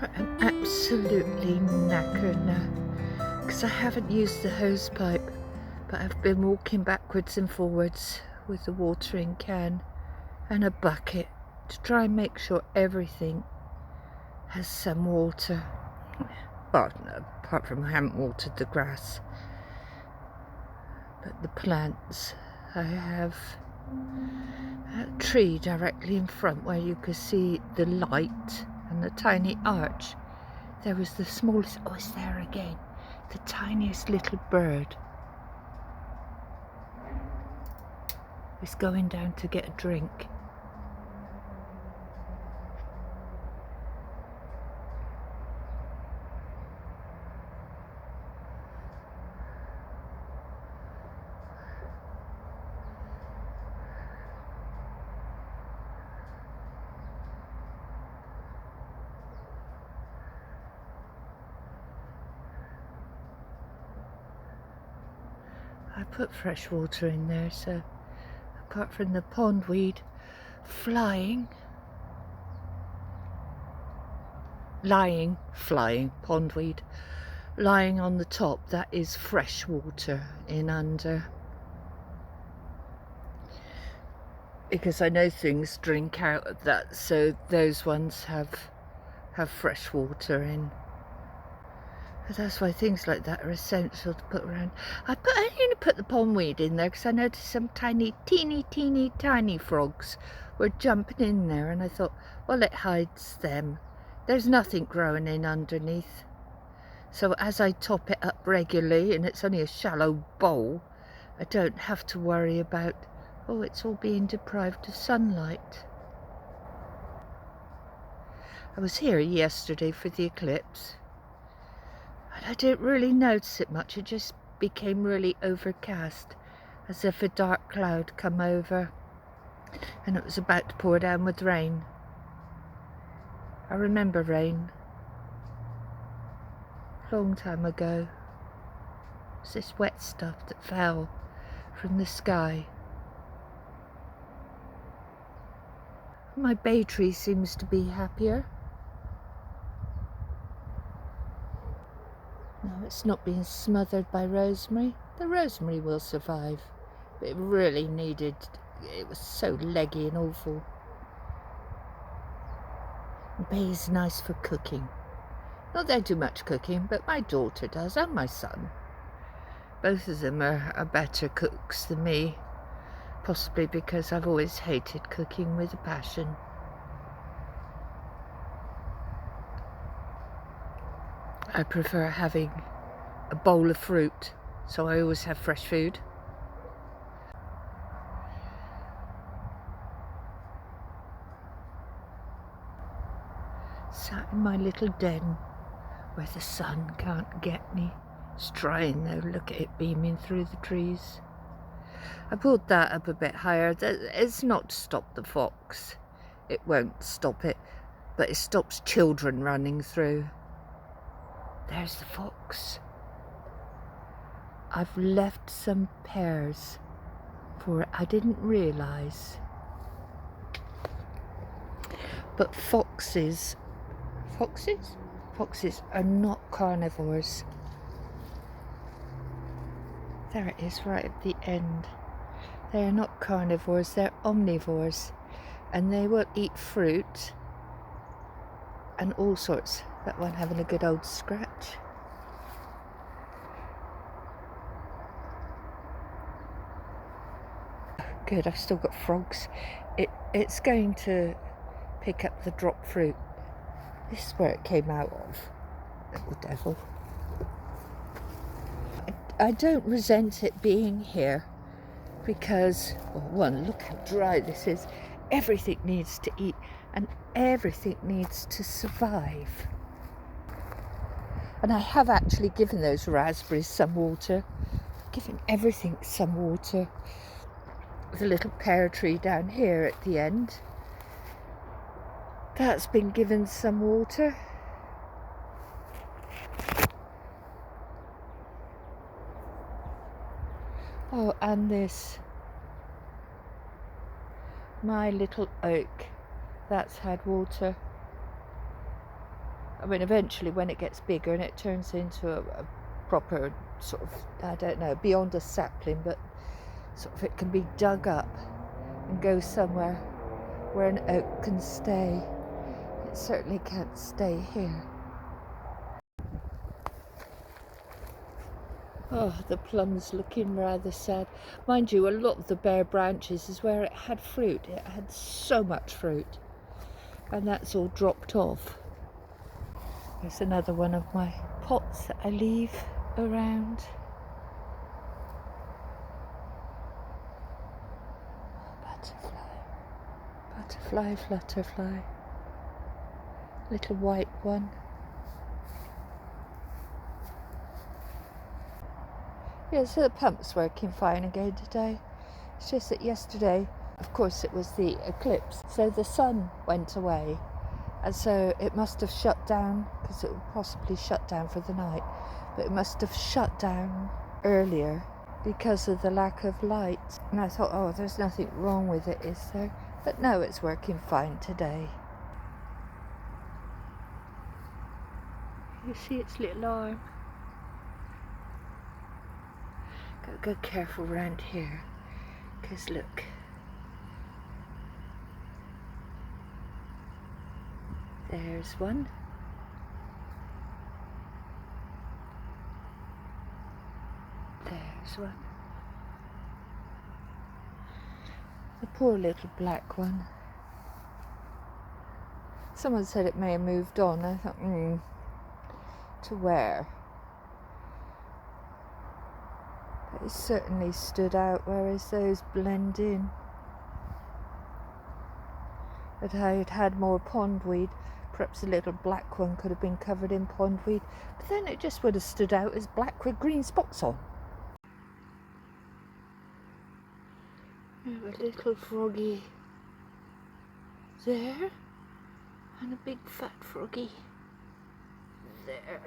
I'm absolutely knackered now because I haven't used the hose pipe, but I've been walking backwards and forwards with the watering can and a bucket to try and make sure everything has some water. Well, no, apart from I haven't watered the grass, but the plants. I have a tree directly in front where you could see the light and the tiny arch. There was the smallest, oh, it's there again, the tiniest little bird was going down to get a drink. I put fresh water in there, so apart from the pondweed flying, pondweed lying on the top, that is fresh water in under. Because I know things drink out of that, so those ones have fresh water in. But that's why things like that are essential to put around. I only put the pondweed in there because I noticed some teeny frogs were jumping in there, and I thought, well, it hides them. There's nothing growing in underneath. So as I top it up regularly, and it's only a shallow bowl, I don't have to worry about, oh, it's all being deprived of sunlight. I was here yesterday for the eclipse, and I didn't really notice it much. It just became really overcast, as if a dark cloud come over, and it was about to pour down with rain. I remember rain. Long time ago. It was this wet stuff that fell from the sky. My bay tree seems to be happier. No, it's not being smothered by rosemary. The rosemary will survive, but it really needed, it was so leggy and awful. Bay is nice for cooking. Not that I do much cooking, but my daughter does, and my son. Both of them are better cooks than me, possibly because I've always hated cooking with a passion. I prefer having a bowl of fruit, so I always have fresh food. Sat in my little den where the sun can't get me. It's drying though, look at it beaming through the trees. I pulled that up a bit higher. It's not to stop the fox. It won't stop it, but it stops children running through. There's the fox. I've left some pears for it. I didn't realise. But foxes are not carnivores. There it is, right at the end. They are not carnivores, they're omnivores, and they will eat fruit and all sorts. That one having a good old scratch. Good, I've still got frogs. It's going to pick up the dropped fruit. This is where it came out of, little devil. I don't resent it being here because, well, one, look how dry this is. Everything needs to eat and everything needs to survive. And I have actually given those raspberries some water, given everything some water. The little pear tree down here at the end, that's been given some water. Oh, and this, my little oak, that's had water. I mean, eventually when it gets bigger and it turns into a proper sort of, I don't know, beyond a sapling, but sort of it can be dug up and go somewhere where an oak can stay. It certainly can't stay here. Oh, the plum's looking rather sad. Mind you, a lot of the bare branches is where it had fruit. It had so much fruit. And that's all dropped off. There's another one of my pots that I leave around. Butterfly, flutterfly. Little white one. Yeah, so the pump's working fine again today. It's just that yesterday, of course, it was the eclipse, so the sun went away, and so it must have shut down, because it would possibly shut down for the night, but it must have shut down earlier because of the lack of light. And I thought, oh, there's nothing wrong with it, is there? But no, it's working fine today. You see its little arm. Gotta go careful around here, because look. There's one. There's one. The poor little black one. Someone said it may have moved on. I thought, to where? But it certainly stood out, whereas those blend in. But I had had more pondweed. Perhaps the little black one could have been covered in pondweed, but then it just would have stood out as black with green spots on. A little froggy there, and a big fat froggy there,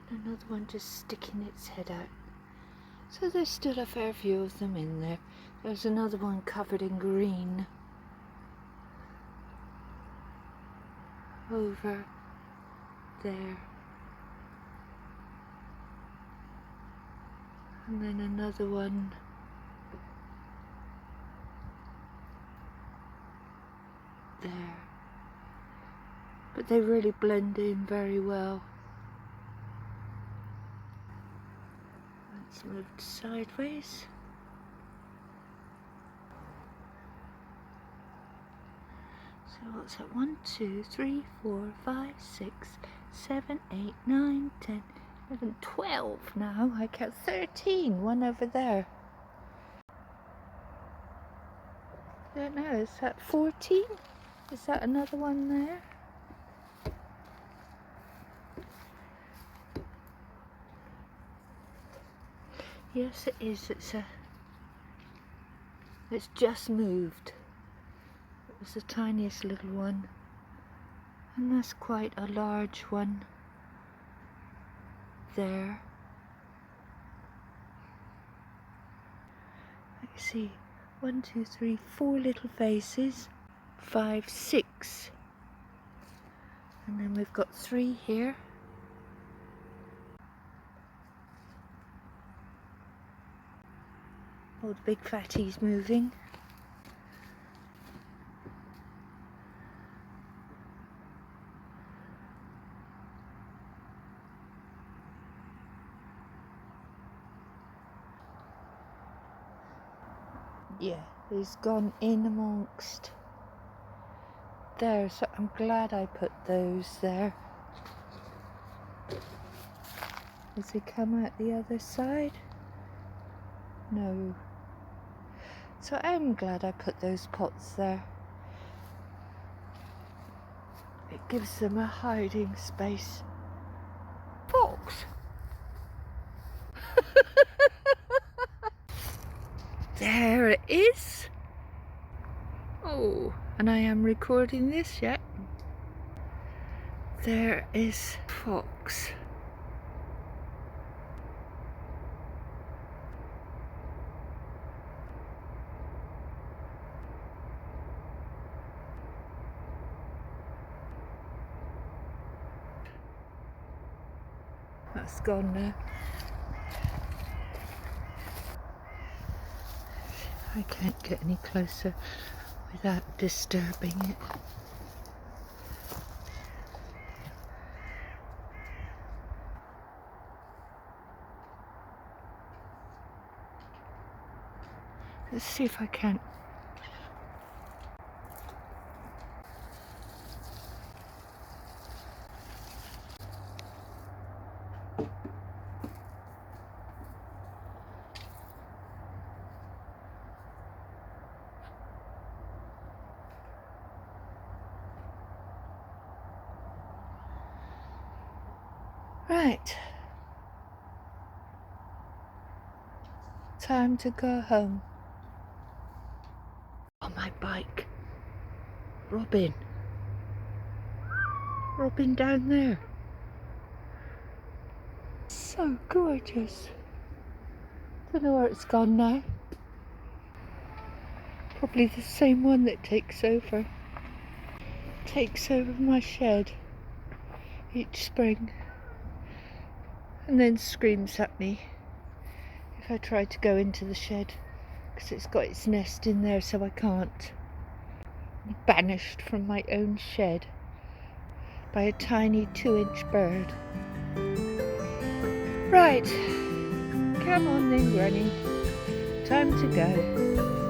and another one just sticking its head out. So there's still a fair few of them in there. There's another one covered in green over there, and then another one there. But they really blend in very well. Let's move sideways. So what's that? 1, 2, 3, 4, 5, 6, 7, 8, 9, 10, 11, 12 now. I count 13. One over there. I don't know, is that 14? Is that another one there? Yes, it is. It's just moved. It was the tiniest little one, and that's quite a large one there. Let's see, 1, 2, 3, 4 little faces, 5, 6, and then we've got 3 here. Oh, the big fatty's moving. Yeah, he's gone in amongst there, so I'm glad I put those there. Does he come out the other side? No. So I'm glad I put those pots there. It gives them a hiding space. Fox! There it is! Oh, and I am recording this yet. There is fox. that's gone now. I can't get any closer without disturbing it. Let's see if I can. Right. Time to go home. On my bike. Robin. Robin down there. So gorgeous. Don't know where it's gone now. Probably the same one that takes over my shed each spring and then screams at me if I try to go into the shed because it's got its nest in there, so I can't. I'm banished from my own shed by a tiny 2-inch bird. Right, come on then, Granny, time to go.